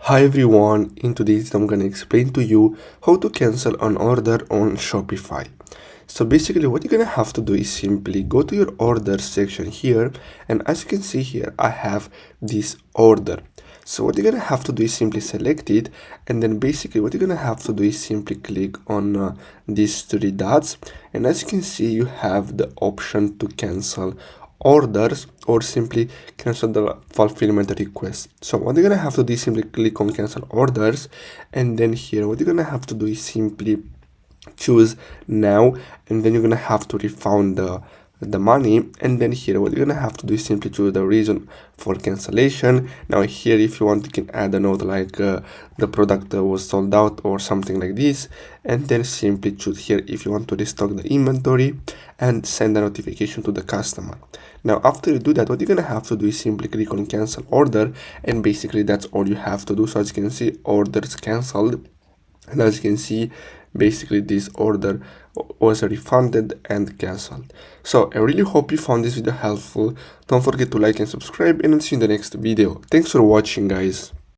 Hi everyone, in today's I'm gonna explain to you how to cancel an order on Shopify. So basically what you're gonna have to do is simply go to your order section here, and as you can see here I have this order. So what you're gonna have to do is simply select it, and then basically what you're gonna have to do is simply click on these three dots, and as you can see you have the option to cancel orders or simply cancel the fulfillment request. So what you're gonna have to do is simply click on cancel orders, and then here what you're gonna have to do is simply choose now, and then you're gonna have to refund the money, and then here what you're gonna have to do is simply choose the reason for cancellation. Now here if you want you can add a note like the product was sold out or something like this, and then simply choose here if you want to restock the inventory and send a notification to the customer. Now after you do that, what you're gonna have to do is simply click on cancel order, and basically that's all you have to do. So as you can see, orders cancelled, and as you can see basically this order was refunded and cancelled. So I really hope you found this video helpful. Don't forget to like and subscribe, and I'll see you in the next video. Thanks for watching, guys.